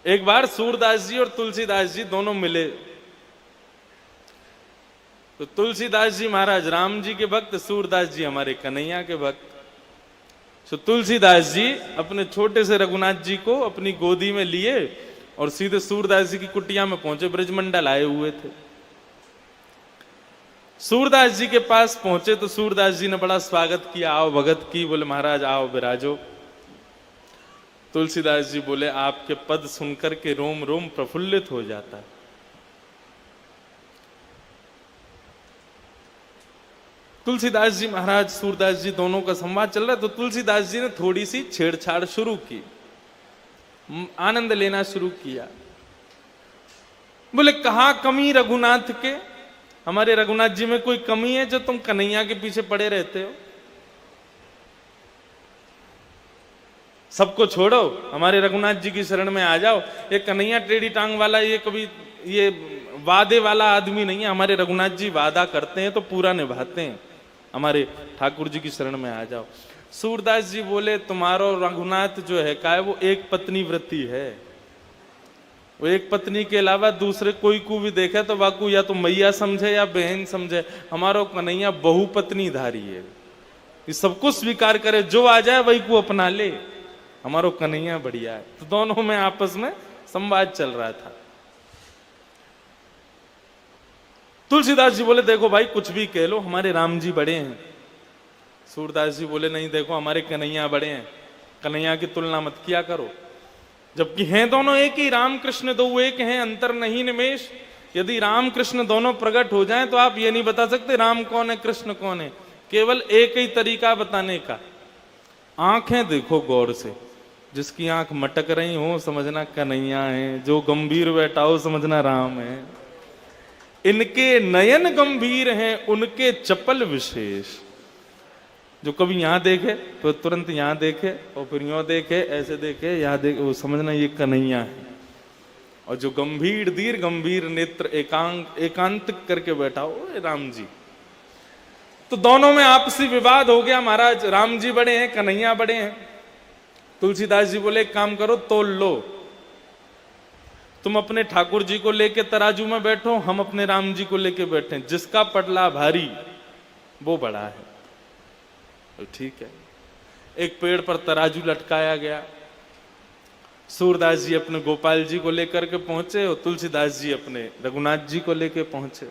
एक बार सूरदास जी और तुलसीदास जी दोनों मिले। तो तुलसीदास जी महाराज राम जी के भक्त, सूरदास जी हमारे कन्हैया के भक्त। तो तुलसीदास जी अपने छोटे से रघुनाथ जी को अपनी गोदी में लिए और सीधे सूरदास जी की कुटिया में पहुंचे। ब्रजमंडल आए हुए थे। सूरदास जी के पास पहुंचे तो सूरदास जी ने बड़ा स्वागत किया, आओ भगत की। बोले महाराज आओ विराजो। तुलसीदास जी बोले आपके पद सुनकर के रोम रोम प्रफुल्लित हो जाता है। तुलसीदास जी महाराज सूरदास जी दोनों का संवाद चल रहा है। तो तुलसीदास जी ने थोड़ी सी छेड़छाड़ शुरू की, आनंद लेना शुरू किया। बोले कहां कमी रघुनाथ के, हमारे रघुनाथ जी में कोई कमी है जो तुम कन्हैया के पीछे पड़े रहते हो? सबको छोड़ो, हमारे रघुनाथ जी की शरण में आ जाओ। ये कन्हैया टेढ़ी टांग वाला, ये कभी ये वादे वाला आदमी नहीं है। हमारे रघुनाथ जी वादा करते हैं तो पूरा निभाते हैं। हमारे ठाकुर जी की शरण में आ जाओ। सूरदास जी बोले तुम्हारो रघुनाथ जो है का है वो एक पत्नी व्रती है। वो एक पत्नी के अलावा दूसरे कोई को भी देखे तो वाकू या तो मैया समझे या बहन समझे। हमारो कन्हैया बहुपत्नी धारी है, ये सबको स्वीकार करे, जो आ जाए वही को अपना ले। हमारो कन्हैया बढ़िया है। तो दोनों में आपस में संवाद चल रहा था। तुलसीदास जी बोले देखो भाई कुछ भी कह लो, हमारे राम जी बड़े हैं। सूरदास जी बोले नहीं देखो हमारे कन्हैया बड़े हैं, कन्हैया की तुलना मत किया करो। जबकि हैं दोनों एक ही, राम कृष्ण दो एक हैं, अंतर नहीं निमेश। यदि राम कृष्ण दोनों प्रकट हो जाएं तो आप ये नहीं बता सकते राम कौन है कृष्ण कौन है। केवल एक ही तरीका बताने का, आंखें देखो गौर से। जिसकी आंख मटक रही हो समझना कन्हैया है, जो गंभीर बैठा हो समझना राम है। इनके नयन गंभीर हैं, उनके चपल विशेष। जो कभी यहां देखे तो तुरंत यहां देखे और फिर यूं देखे, ऐसे देखे, यहां देखे, वो समझना ये कन्हैया है। और जो गंभीर दीर्घ गंभीर नेत्र एकांत करके बैठा हो राम जी। तो दोनों में आपसी विवाद हो गया। महाराज राम जी बड़े हैं, कन्हैया बड़े हैं। तुलसीदास जी बोले एक काम करो, तोल लो। तुम अपने ठाकुर जी को लेके तराजू में बैठो, हम अपने राम जी को लेके बैठे। जिसका पटला भारी वो बड़ा है। तो ठीक है। एक पेड़ पर तराजू लटकाया गया। सूरदास जी अपने गोपाल जी को लेकर के पहुंचे और तुलसीदास जी अपने रघुनाथ जी को लेके पहुंचे।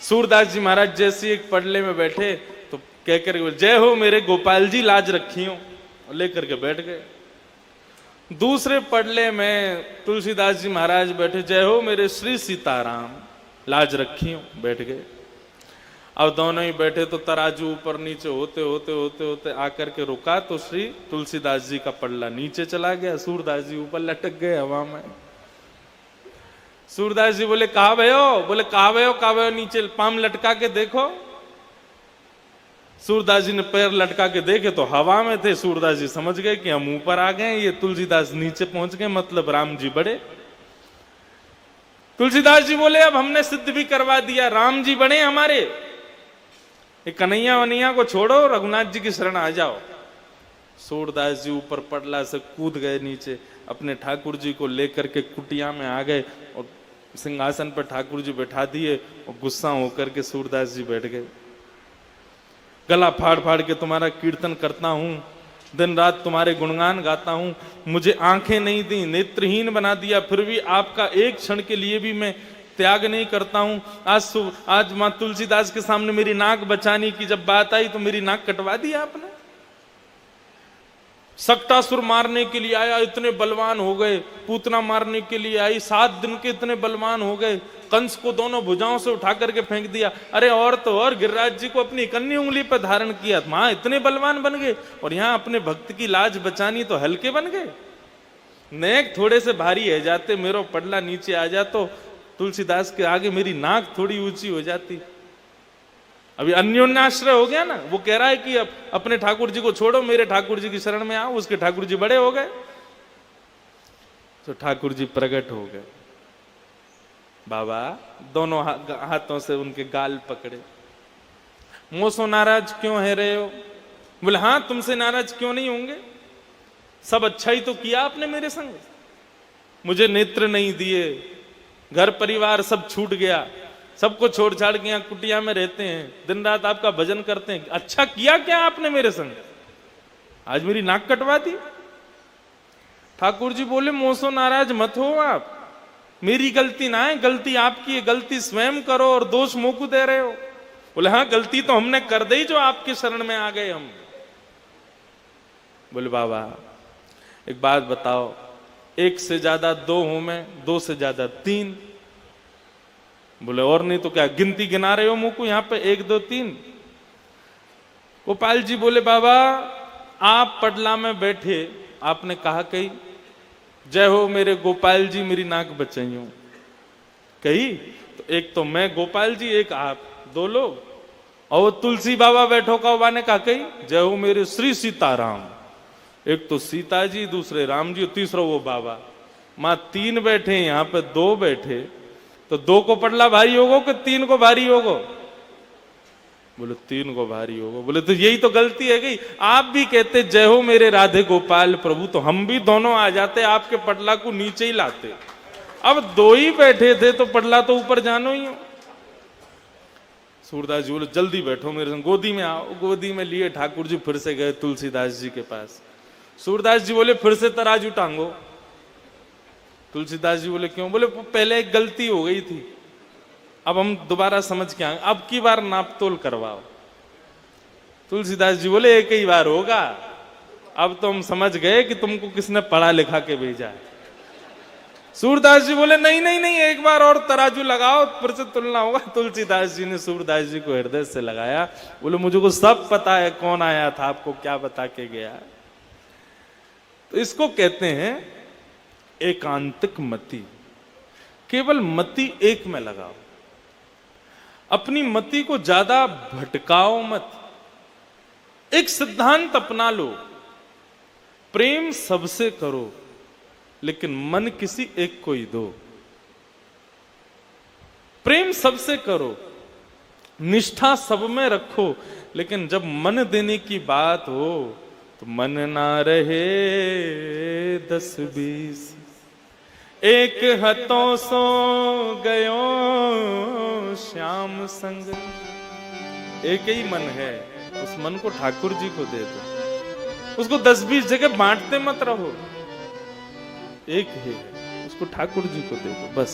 सूरदास जी महाराज जैसे एक पडले में बैठे तो कहकर जय हो मेरे गोपाल जी लाज रखी हो, और लेकर के बैठ गए। दूसरे पडले में तुलसीदास जी महाराज बैठे, जय हो मेरे श्री सीताराम लाज रखी हो, बैठ गए। अब दोनों ही बैठे तो तराजू ऊपर नीचे होते होते होते होते आकर के रुका तो श्री तुलसीदास जी का पल्ला नीचे चला गया, सूरदास जी ऊपर लटक गए हवा में। सूरदास जी बोले कहा भयो? बोले कहा भयो नीचे पाम लटका के देखो। सूरदास जी ने पैर लटका के देखे तो हवा में थे। सूरदास जी समझ गए कि हम ऊपर आ गए, ये तुलसीदास नीचे पहुंच गए, मतलब राम जी बड़े। तुलसीदास जी बोले अब हमने सिद्ध भी करवा दिया, राम जी बड़े हमारे। ये कन्हैया वनैया को छोड़ो, रघुनाथ जी की शरण आ जाओ। सूरदास जी ऊपर पटला से कूद गए नीचे, अपने ठाकुर जी को लेकर के कुटिया में आ गए और सिंहासन पर ठाकुर जी बैठा दिए और गुस्सा होकर के सूरदास जी बैठ गए। गला फाड़ फाड़ के तुम्हारा कीर्तन करता हूं, दिन रात तुम्हारे गुणगान गाता हूं, मुझे आंखें नहीं दी, नेत्रहीन बना दिया, फिर भी आपका एक क्षण के लिए भी मैं त्याग नहीं करता हूं। आज मां तुलसीदास के सामने मेरी नाक बचाने की जब बात आई तो मेरी नाक कटवा दी आपने। सक्टासुर मारने के लिए आया, इतने बलवान हो गए। पूतना मारने के लिए आई, 7 दिन के इतने बलवान हो गए। कंस को दोनों भुजाओं से उठा करके फेंक दिया। अरे और तो और गिरिराज जी को अपनी इकन्नी उंगली पर धारण किया, वहां इतने बलवान बन गए, और यहां अपने भक्त की लाज बचानी तो हल्के बन गए। नेक थोड़े से भारी है जाते, मेरो पडला नीचे आ जा तो तुलसीदास के आगे मेरी नाक थोड़ी ऊंची हो जाती। अभी अन्योन्याश्रय हो गया ना। वो कह रहा है कि अब अपने ठाकुर जी को छोड़ो, मेरे ठाकुर जी की शरण में आओ। उसके ठाकुर जी बड़े हो गए तो ठाकुर जी प्रकट हो गए। बाबा दोनों हाथों से उनके गाल पकड़े। मोसो नाराज क्यों है रहे हो? बोले हाँ तुमसे नाराज क्यों नहीं होंगे। सब अच्छा ही तो किया आपने मेरे संग, मुझे नेत्र नहीं दिए, घर परिवार सब छूट गया, सबको छोड़ छाड़ के यहाँ कुटिया में रहते हैं, दिन रात आपका भजन करते हैं, अच्छा किया क्या आपने मेरे संग, आज मेरी नाक कटवा दी। ठाकुर जी बोले मोसो नाराज मत हो आप, मेरी गलती ना है, गलती आपकी है, गलती स्वयं करो और दोष मुंह को दे रहे हो। बोले हाँ गलती तो हमने कर दी जो आपके शरण में आ गए हम। बोले बाबा एक बात बताओ, एक से ज्यादा दो हूं मैं, दो से ज्यादा तीन। बोले और नहीं तो क्या, गिनती गिना रहे हो मुंह को, यहां पे एक दो तीन। गोपाल जी बोले बाबा आप पडला में बैठे, आपने कहा कही जय हो मेरे गोपाल जी मेरी नाक बचाइयो, कही तो एक तो मैं गोपाल जी, एक आप, दो लोग। और वो तुलसी बाबा बैठो का ने कहा कही जय हो मेरे श्री सीताराम, एक तो सीता जी, दूसरे राम जी, तीसरा वो बाबा। मां तीन बैठे, यहां पे दो बैठे, तो दो को पडला भारी होगो कि तीन को भारी होगो? बोले तीन को भारी होगो। बोले तो यही तो गलती है गई, आप भी कहते जय हो मेरे राधे गोपाल प्रभु, तो हम भी दोनों आ जाते, आपके पडला को नीचे ही लाते। अब दो ही बैठे थे तो पडला तो ऊपर जानो ही हो। सूरदास जी बोले जल्दी बैठो मेरे संग, गोदी में आओ। गोदी में लिए ठाकुर जी फिर से गए तुलसीदास जी के पास। सूरदास जी बोले फिर से तराजू टांगो। तुलसीदास जी बोले क्यों? बोले पहले एक गलती हो गई थी, अब हम दोबारा समझ के आए, अब की बार नाप तोल करवाओ। तुलसीदास जी बोले एक ही बार होगा, अब तो हम समझ गए कि तुमको किसने पढ़ा लिखा के भेजा है। सूरदास जी बोले नहीं नहीं नहीं, एक बार और तराजू लगाओ फिर से तुलना होगा। तुलसीदास जी ने सूरदास जी को हृदय से लगाया, बोले मुझे को सब पता है कौन आया था, आपको क्या बता के गया। तो इसको कहते हैं एकांतिक मति। केवल मति एक में लगाओ, अपनी मति को ज्यादा भटकाओ मत। एक सिद्धांत अपना लो, प्रेम सबसे करो लेकिन मन किसी एक को ही दो। प्रेम सबसे करो, निष्ठा सब में रखो, लेकिन जब मन देने की बात हो तो मन ना रहे 10-20। एक हथों सो गयो श्याम संग। एक ही मन है, उस मन को ठाकुर जी को दे दो, उसको 10-20 जगह बांटते मत रहो। एक है, उसको ठाकुर जी को दे दो, बस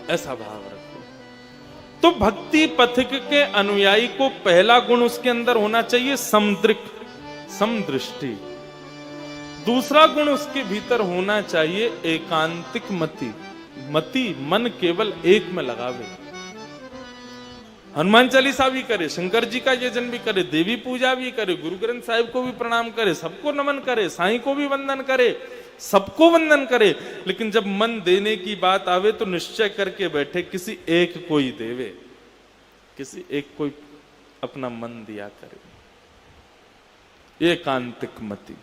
ऐसा भाव रखो। तो भक्ति पथिक के अनुयायी को पहला गुण उसके अंदर होना चाहिए समदृक, समदृष्टि। दूसरा गुण उसके भीतर होना चाहिए एकांतिक मति। मति मन केवल एक में लगावे। हनुमान चालीसा भी करे, शंकर जी का यजन भी करे, देवी पूजा भी करे, गुरु ग्रंथ साहिब को भी प्रणाम करे, सबको नमन करे, साईं को भी वंदन करे, सबको वंदन करे, लेकिन जब मन देने की बात आवे तो निश्चय करके बैठे किसी एक को ही देवे, किसी एक को अपना मन दिया करे। एकांतिक मति।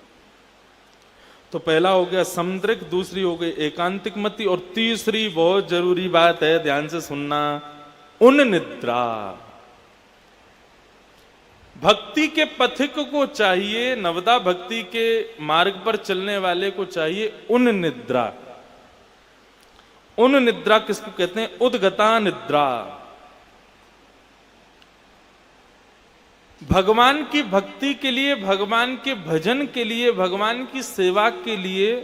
तो पहला हो गया समदृक, दूसरी हो गई एकांतिक मति, और तीसरी बहुत जरूरी बात है, ध्यान से सुनना, उन निद्रा। भक्ति के पथिक को चाहिए, नवदा भक्ति के मार्ग पर चलने वाले को चाहिए उन निद्रा। उन निद्रा किसको कहते हैं? उद्गता निद्रा। भगवान की भक्ति के लिए, भगवान के भजन के लिए, भगवान की सेवा के लिए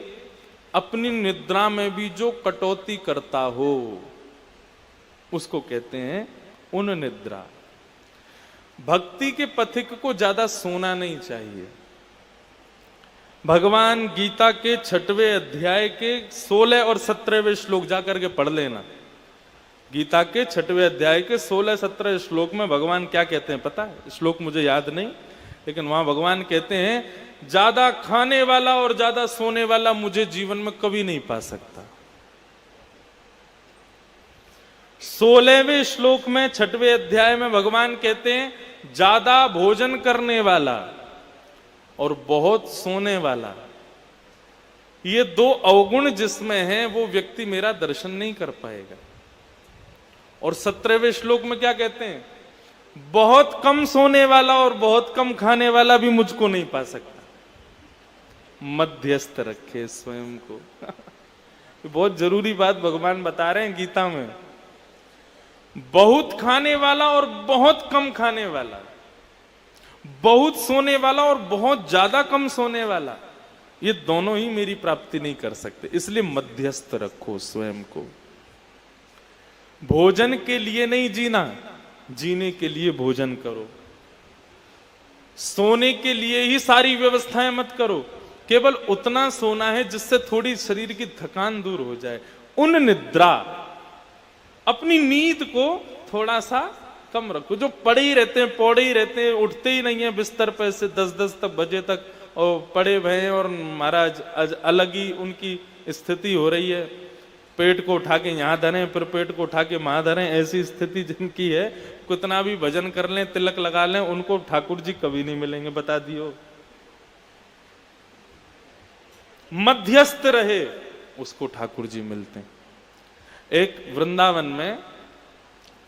अपनी निद्रा में भी जो कटौती करता हो उसको कहते हैं उन निद्रा। भक्ति के पथिक को ज्यादा सोना नहीं चाहिए। भगवान गीता के 6वें अध्याय के 16 और 17वें श्लोक जाकर के पढ़ लेना। गीता के 6वें अध्याय के 16-17 श्लोक में भगवान क्या कहते हैं पता है? श्लोक मुझे याद नहीं, लेकिन वहां भगवान कहते हैं ज्यादा खाने वाला और ज्यादा सोने वाला मुझे जीवन में कभी नहीं पा सकता। 16वें श्लोक में 6वें अध्याय में भगवान कहते हैं ज्यादा भोजन करने वाला और बहुत सोने वाला, ये दो अवगुण जिसमें हैं वो व्यक्ति मेरा दर्शन नहीं कर पाएगा। और 17वें श्लोक में क्या कहते हैं? बहुत कम सोने वाला और बहुत कम खाने वाला भी मुझको नहीं पा सकता। मध्यस्थ रखे स्वयं को। बहुत जरूरी बात भगवान बता रहे हैं गीता में। बहुत खाने वाला और बहुत कम खाने वाला, बहुत सोने वाला और बहुत ज्यादा कम सोने वाला, ये दोनों ही मेरी प्राप्ति नहीं कर सकते। इसलिए मध्यस्थ रखो स्वयं को। भोजन के लिए नहीं जीना, जीने के लिए भोजन करो। सोने के लिए ही सारी व्यवस्थाएं मत करो, केवल उतना सोना है जिससे थोड़ी शरीर की थकान दूर हो जाए। उन निद्रा, अपनी नींद को थोड़ा सा कम रखो। जो पड़े ही रहते हैं, पौड़े ही रहते हैं, उठते ही नहीं है बिस्तर पे से 10-10 तक बजे तक और पड़े भय हैं, और महाराज अलग ही उनकी स्थिति हो रही है। पेट को उठा के यहां धरें, फिर पेट को उठा के वहां धरें, ऐसी स्थिति जिनकी है, कितना भी भजन कर लें, तिलक लगा लें, उनको ठाकुर जी कभी नहीं मिलेंगे, बता दियो। मध्यस्थ रहे उसको ठाकुर जी मिलते हैं। एक वृंदावन में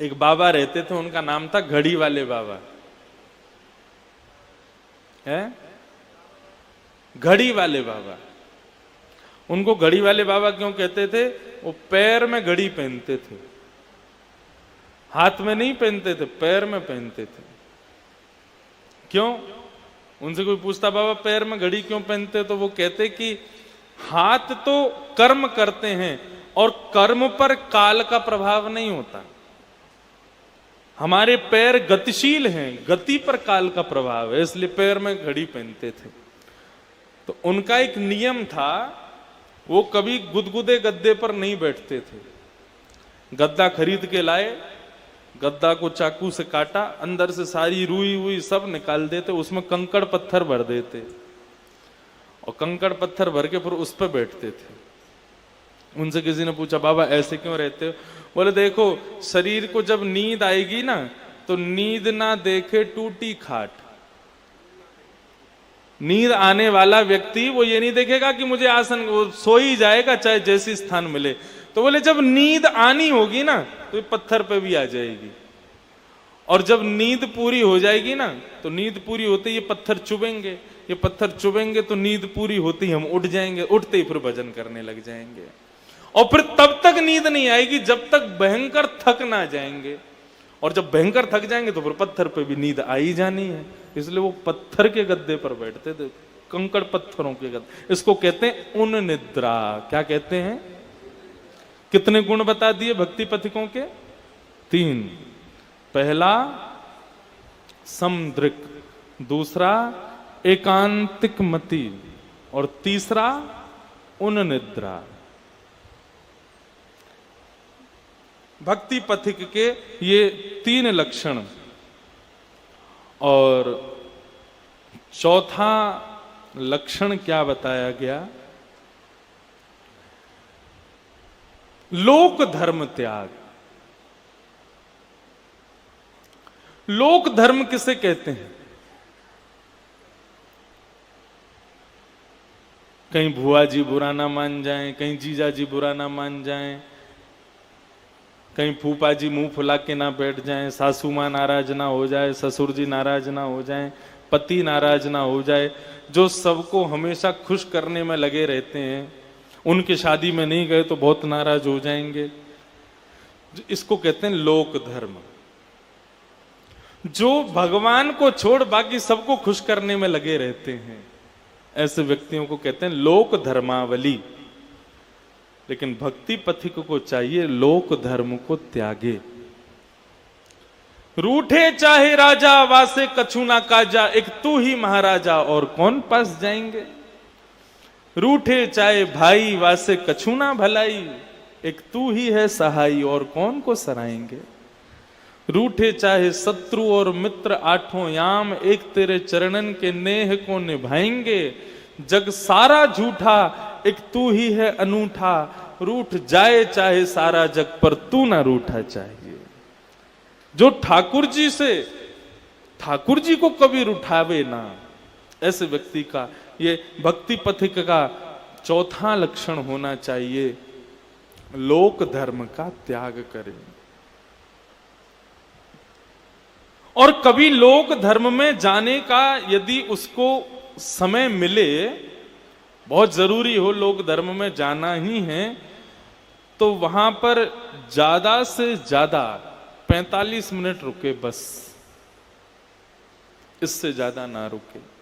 एक बाबा रहते थे, उनका नाम था घड़ी वाले बाबा। है घड़ी वाले बाबा। उनको घड़ी वाले बाबा क्यों कहते थे? वो पैर में घड़ी पहनते थे, हाथ में नहीं पहनते थे, पैर में पहनते थे। क्यों? उनसे कोई पूछता बाबा पैर में घड़ी क्यों पहनते, तो वो कहते कि हाथ तो कर्म करते हैं और कर्म पर काल का प्रभाव नहीं होता। हमारे पैर गतिशील हैं, गति पर काल का प्रभाव है, इसलिए पैर में घड़ी पहनते थे। तो उनका एक नियम था, वो कभी गुदगुदे गद्दे पर नहीं बैठते थे। गद्दा खरीद के लाए, गद्दा को चाकू से काटा, अंदर से सारी रुई हुई सब निकाल देते, उसमें कंकड़ पत्थर भर देते और कंकड़ पत्थर भर के फिर उस पर बैठते थे। उनसे किसी ने पूछा बाबा ऐसे क्यों रहते हो? बोले देखो, शरीर को जब नींद आएगी ना, तो नींद ना देखे टूटी खाट। नींद आने वाला व्यक्ति वो ये नहीं देखेगा कि मुझे आसन, वो सो ही जाएगा चाहे जैसी स्थान मिले। तो बोले जब नींद आनी होगी ना, तो ये पत्थर पे भी आ जाएगी, और जब नींद पूरी हो जाएगी ना, तो नींद पूरी होते ही ये पत्थर चुभेंगे, ये पत्थर चुभेंगे तो नींद पूरी होती ही हम उठ जाएंगे, उठते ही फिर भजन करने लग जाएंगे। और फिर तब तक नींद नहीं आएगी जब तक भयंकर थक ना जाएंगे, और जब भयंकर थक जाएंगे तो फिर पत्थर पे भी नींद आ ही जानी है। इसलिए वो पत्थर के गद्दे पर बैठते थे, कंकड़ पत्थरों के गद्दे। इसको कहते हैं उन निद्रा। क्या कहते हैं? कितने गुण बता दिए भक्ति पथिकों के? 3। पहला समदृक, दूसरा एकांतिक मति, और तीसरा उन निद्रा। भक्ति पथिक के ये 3 लक्षण। और चौथा लक्षण क्या बताया गया? लोक धर्म त्याग। लोक धर्म किसे कहते हैं? कहीं भुआ जी बुरा ना मान जाएं, कहीं जीजा जी बुरा ना मान जाएं, कहीं फूफा जी मुंह फुला के ना बैठ जाएं, सासू मां नाराज ना हो जाए, ससुर जी नाराज ना हो जाएं, पति नाराज ना हो जाए, जो सबको हमेशा खुश करने में लगे रहते हैं, उनकी शादी में नहीं गए तो बहुत नाराज हो जाएंगे। इसको कहते हैं लोक धर्म। जो भगवान को छोड़ बाकी सबको खुश करने में लगे रहते हैं, ऐसे व्यक्तियों को कहते हैं लोक धर्मावली। लेकिन भक्ति पथिक को चाहिए लोक धर्म को त्यागे। रूठे चाहे राजा वासे कछु ना काजा, एक तू ही महाराजा और कौन पास जाएंगे। रूठे चाहे भाई वासे कछु ना भलाई, एक तू ही है सहाई और कौन को सराएंगे। रूठे चाहे शत्रु और मित्र आठों याम, एक तेरे चरणन के नेह को निभाएंगे। जग सारा झूठा एक तू ही है अनूठा, रूठ जाए चाहे सारा जग पर तू ना रूठा चाहिए। जो ठाकुर जी से, ठाकुर जी को कभी रुठावे ना, ऐसे व्यक्ति का ये भक्ति पथिक का चौथा लक्षण होना चाहिए, लोक धर्म का त्याग करें। और कभी लोक धर्म में जाने का यदि उसको समय मिले बहुत जरूरी हो लोक धर्म में जाना ही है, तो वहां पर ज्यादा से ज्यादा 45 मिनट रुके बस, इससे ज्यादा ना रुके।